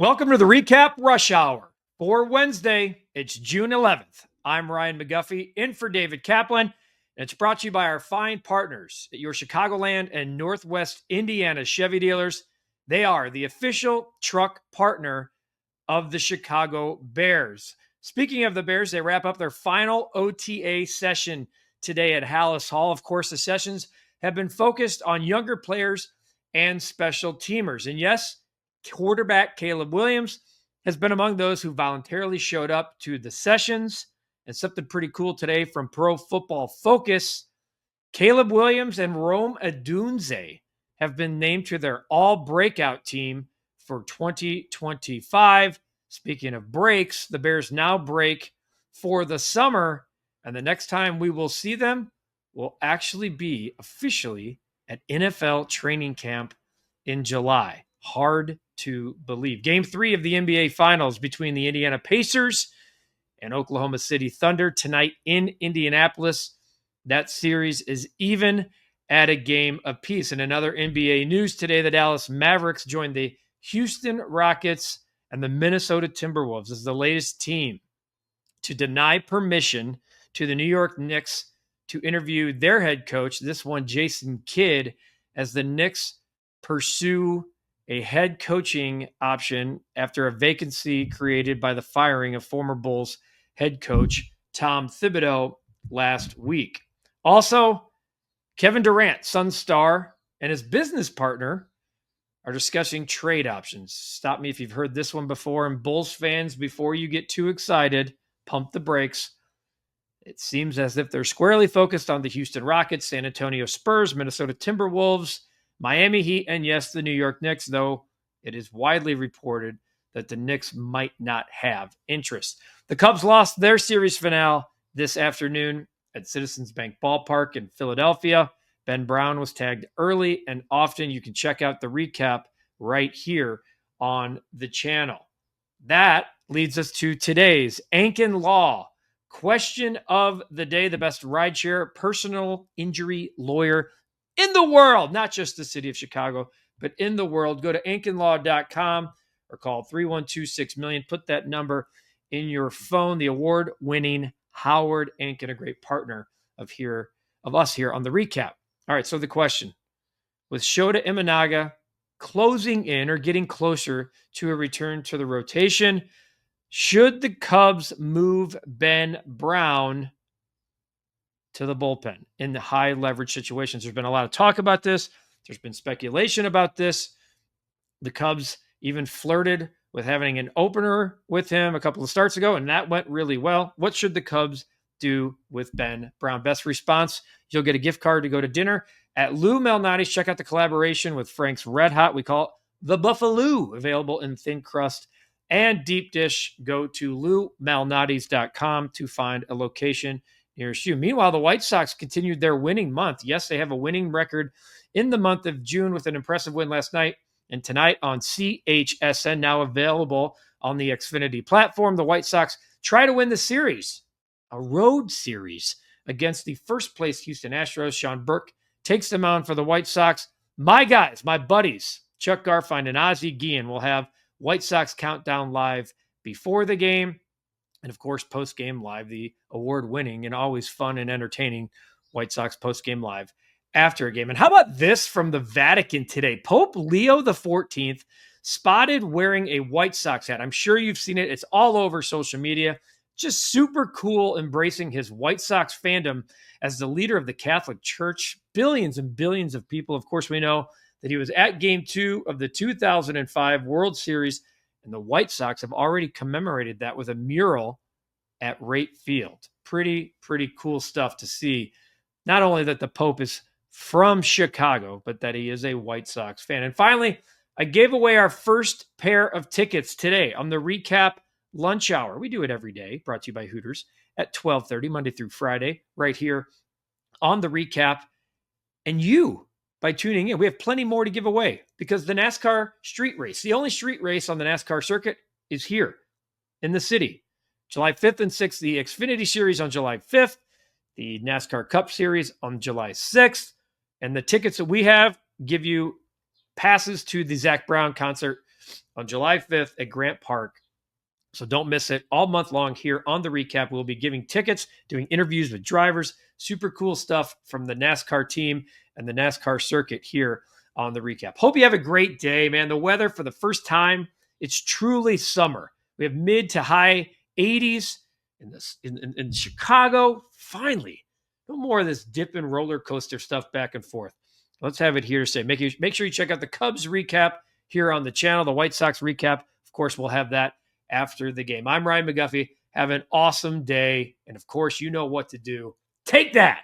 Welcome to the Recap Rush Hour for Wednesday. It's June 11th. I'm Ryan McGuffey, in for David Kaplan, and it's brought to you by our fine partners at your Chicagoland and Northwest Indiana Chevy dealers. They are the official truck partner of the Chicago Bears. Speaking of the Bears, they wrap up their final OTA session today at Hallis Hall. Of course, the sessions have been focused on younger players and special teamers. And yes, quarterback Caleb Williams has been among those who voluntarily showed up to the sessions. And something pretty cool today from Pro Football Focus, Caleb Williams and Rome Odunze have been named to their All-Breakout Team for 2025. Speaking of breaks, the Bears now break for the summer, and the next time we will see them will actually be officially at NFL training camp in July. Hard to believe. Game 3 of the NBA Finals between the Indiana Pacers and Oklahoma City Thunder tonight in Indianapolis. That series is even at a game apiece. In another NBA news today, the Dallas Mavericks joined the Houston Rockets and the Minnesota Timberwolves as the latest team to deny permission to the New York Knicks to interview their head coach, this one Jason Kidd, as the Knicks pursue a head coaching option after a vacancy created by the firing of former Bulls head coach Tom Thibodeau last week. Also, Kevin Durant, Suns star, and his business partner are discussing trade options. Stop me if you've heard this one before. And Bulls fans, before you get too excited, pump the brakes. It seems as if they're squarely focused on the Houston Rockets, San Antonio Spurs, Minnesota Timberwolves, Miami Heat, and yes, the New York Knicks, though it is widely reported that the Knicks might not have interest. The Cubs lost their series finale this afternoon at Citizens Bank Ballpark in Philadelphia. Ben Brown was tagged early and often. You can check out the recap right here on the channel. That leads us to today's Ankin Law question of the day. The best rideshare personal injury lawyer in the world, not just the city of Chicago, but in the world. Go to ankinlaw.com or call 312-6-million. Put that number in your phone. The award-winning Howard Ankin, a great partner of us here on the recap. All right, so the question, with Shota Imanaga closing in or getting closer to a return to the rotation, should the Cubs move Ben Brown to the bullpen in the high leverage situations? There's been a lot of talk about this. There's been speculation about this. The Cubs even flirted with having an opener with him a couple of starts ago, and that went really well. What should the Cubs do with Ben Brown? Best response, you'll get a gift card to go to dinner at Lou Malnati's. Check out the collaboration with Frank's Red Hot. We call it the Buffalo, available in thin crust and deep dish. Go to loumalnatis.com to find a location nearest you. Meanwhile, the White Sox continued their winning month. Yes, they have a winning record in the month of June with an impressive win last night and tonight on CHSN, now available on the Xfinity platform. The White Sox try to win the series, a road series against the first place Houston Astros. Sean Burke takes the mound for the White Sox. My guys, my buddies, Chuck Garfien and Ozzie Guillen will have White Sox Countdown live before the game. And of course, post-game live, the award-winning and always fun and entertaining White Sox post-game live after a game. And how about this from the Vatican today? Pope Leo XIV spotted wearing a White Sox hat. I'm sure you've seen it. It's all over social media. Just super cool, embracing his White Sox fandom as the leader of the Catholic Church. Billions and billions of people. Of course, we know that he was at Game 2 of the 2005 World Series, and the White Sox have already commemorated that with a mural at Rate Field. Pretty cool stuff to see. Not only that the Pope is from Chicago, but that he is a White Sox fan. And finally, I gave away our first pair of tickets today on the Recap Lunch Hour. We do it every day, brought to you by Hooters at 12:30, Monday through Friday, right here on the Recap. And you, by tuning in, we have plenty more to give away because the NASCAR street race, the only street race on the NASCAR circuit, is here in the city. July 5th and 6th, the Xfinity Series on July 5th, the NASCAR Cup Series on July 6th, and the tickets that we have give you passes to the Zach Brown concert on July 5th at Grant Park. So don't miss it. All month long here on the Recap, we'll be giving tickets, doing interviews with drivers, super cool stuff from the NASCAR team and the NASCAR circuit here on the Recap. Hope you have a great day, man. The weather for the first time, it's truly summer. We have mid to high 80s in Chicago. Finally, no more of this dip and roller coaster stuff back and forth. Let's have it here to say. Make sure you check out the Cubs recap here on the channel, the White Sox recap. Of course, we'll have that after the game. I'm Ryan McGuffey. Have an awesome day. And of course, you know what to do. Take that.